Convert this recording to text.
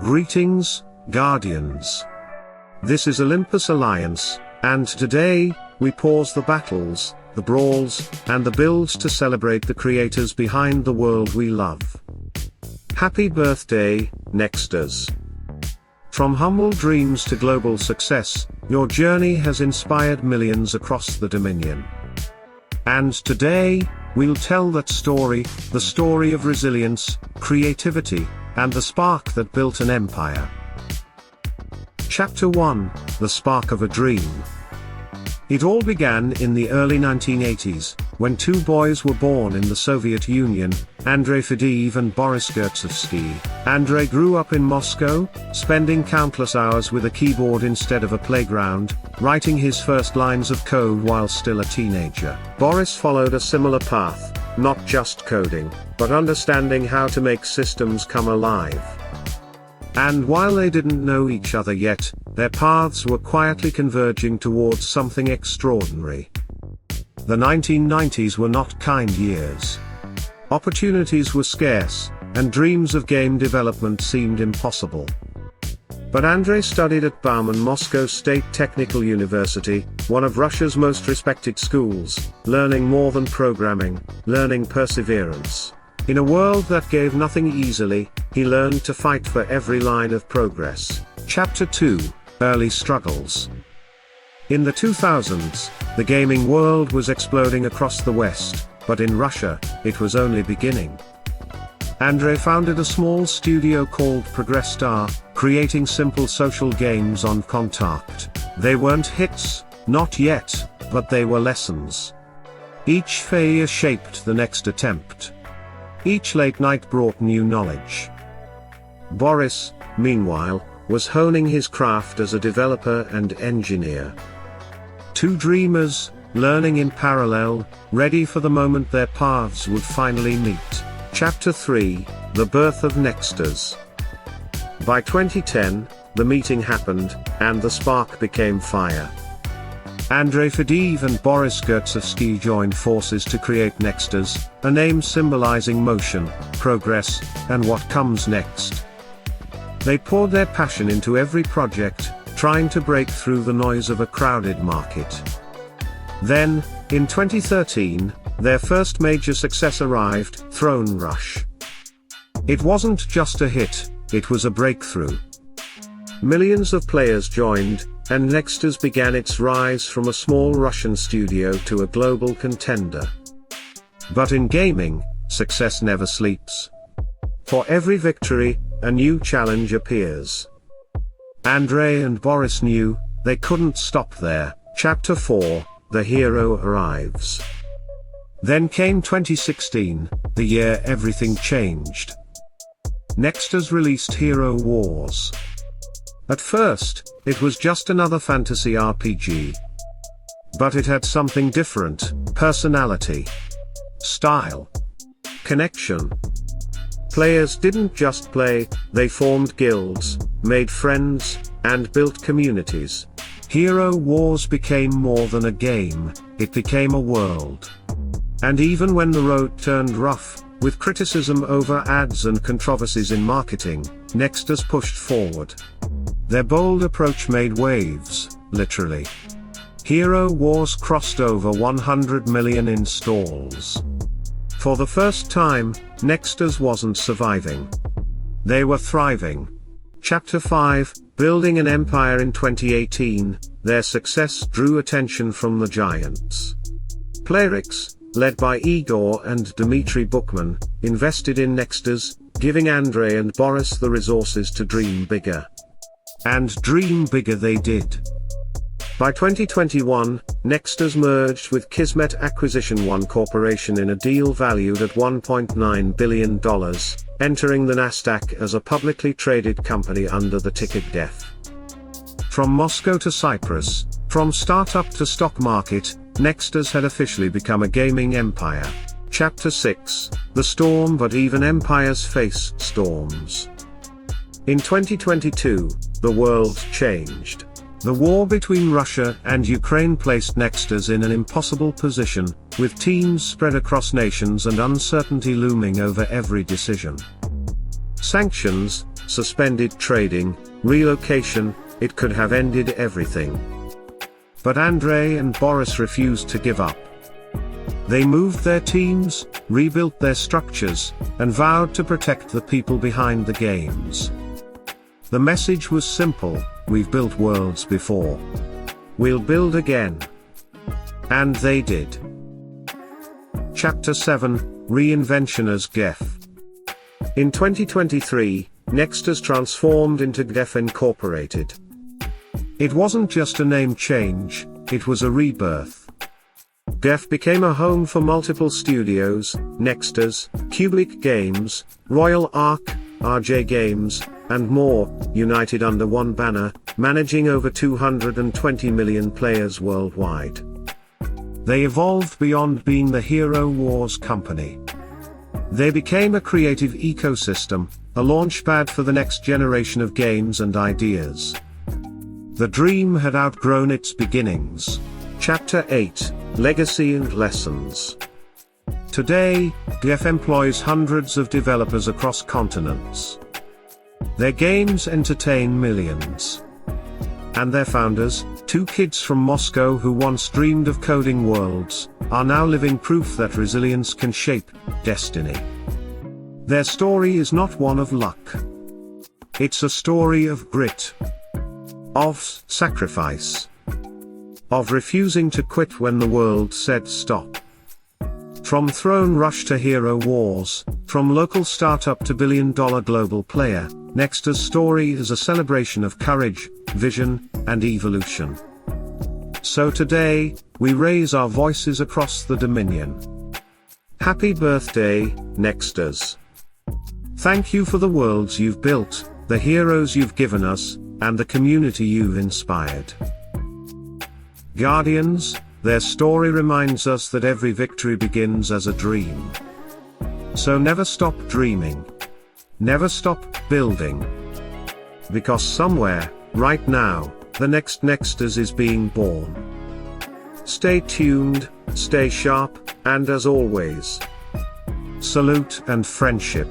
Greetings, Guardians. This is Olympus Alliance, and today, we pause the battles, the brawls, and the builds to celebrate the creators behind the world we love. Happy birthday, Nexters. From humble dreams to global success, your journey has inspired millions across the Dominion. And today, we'll tell that story, the story of resilience, creativity, and the spark that built an empire. Chapter 1, The Spark of a Dream. It all began in the early 1980s, when two boys were born in the Soviet Union, Andrey Fadeev and Boris Gertsovskiy. Andrey grew up in Moscow, spending countless hours with a keyboard instead of a playground, writing his first lines of code while still a teenager. Boris followed a similar path, not just coding, but understanding how to make systems come alive. And while they didn't know each other yet, their paths were quietly converging towards something extraordinary. The 1990s were not kind years. Opportunities were scarce, and dreams of game development seemed impossible. But Andrey studied at Bauman Moscow State Technical University, one of Russia's most respected schools, learning more than programming, learning perseverance. In a world that gave nothing easily, he learned to fight for every line of progress. Chapter 2, Early Struggles. In the 2000s, the gaming world was exploding across the West, but in Russia, it was only beginning. Andrey founded a small studio called ProgressStar, creating simple social games on Contact. They weren't hits, not yet, but they were lessons. Each failure shaped the next attempt. Each late night brought new knowledge. Boris, meanwhile, was honing his craft as a developer and engineer. Two dreamers, learning in parallel, ready for the moment their paths would finally meet. Chapter 3, The Birth of Nexters. By 2010, the meeting happened, and the spark became fire. Andrey Fadeev and Boris Gertsovskiy joined forces to create Nexters, a name symbolizing motion, progress, and what comes next. They poured their passion into every project, trying to break through the noise of a crowded market. Then, in 2013, their first major success arrived, Throne Rush. It wasn't just a hit, it was a breakthrough. Millions of players joined, and Nexters began its rise from a small Russian studio to a global contender. But in gaming, success never sleeps. For every victory, a new challenge appears. Andrey and Boris knew, they couldn't stop there. Chapter 4, The Hero Arrives. Then came 2016, the year everything changed. Nexters released Hero Wars. At first, it was just another fantasy RPG. But it had something different: personality, style, connection. Players didn't just play, they formed guilds, made friends, and built communities. Hero Wars became more than a game, it became a world. And even when the road turned rough, with criticism over ads and controversies in marketing, Nexters pushed forward. Their bold approach made waves, literally. Hero Wars crossed over 100 million installs. For the first time, Nexters wasn't surviving. They were thriving. Chapter 5, Building an Empire. In 2018, their success drew attention from the giants. Playrix, led by Igor and Dmitry Bookman, invested in Nexters, giving Andrey and Boris the resources to dream bigger. And dream bigger they did. By 2021, Nexters merged with Kismet Acquisition One Corporation in a deal valued at $1.9 billion, entering the NASDAQ as a publicly traded company under the ticker GDEV. From Moscow to Cyprus, from startup to stock market, Nexters had officially become a gaming empire. Chapter 6, The Storm. But even empires face storms. In 2022, the world changed. The war between Russia and Ukraine placed Nexters in an impossible position, with teams spread across nations and uncertainty looming over every decision. Sanctions, suspended trading, relocation, it could have ended everything. But Andrey and Boris refused to give up. They moved their teams, rebuilt their structures, and vowed to protect the people behind the games. The message was simple: we've built worlds before. We'll build again. And they did. Chapter 7, Reinvention as GDEV. In 2023, Nexters transformed into GDEV Incorporated. It wasn't just a name change, it was a rebirth. GDEV became a home for multiple studios: Nexters, Cubic Games, Royal Arc, RJ Games, and more, united under one banner, managing over 220 million players worldwide. They evolved beyond being the Hero Wars company. They became a creative ecosystem, a launchpad for the next generation of games and ideas. The dream had outgrown its beginnings. Chapter 8, Legacy and Lessons. Today, GDEV employs hundreds of developers across continents. Their games entertain millions. And their founders, two kids from Moscow who once dreamed of coding worlds, are now living proof that resilience can shape destiny. Their story is not one of luck. It's a story of grit, of sacrifice, of refusing to quit when the world said stop. From Throne Rush to Hero Wars, from local startup to billion-dollar global player, Nexters' story is a celebration of courage, vision, and evolution. So today, we raise our voices across the Dominion. Happy birthday, Nexters. Thank you for the worlds you've built, the heroes you've given us, and the community you've inspired. Guardians, their story reminds us that every victory begins as a dream. So never stop dreaming. Never stop building. Because somewhere, right now, the next Nexters is being born. Stay tuned, stay sharp, and as always, salute and friendship.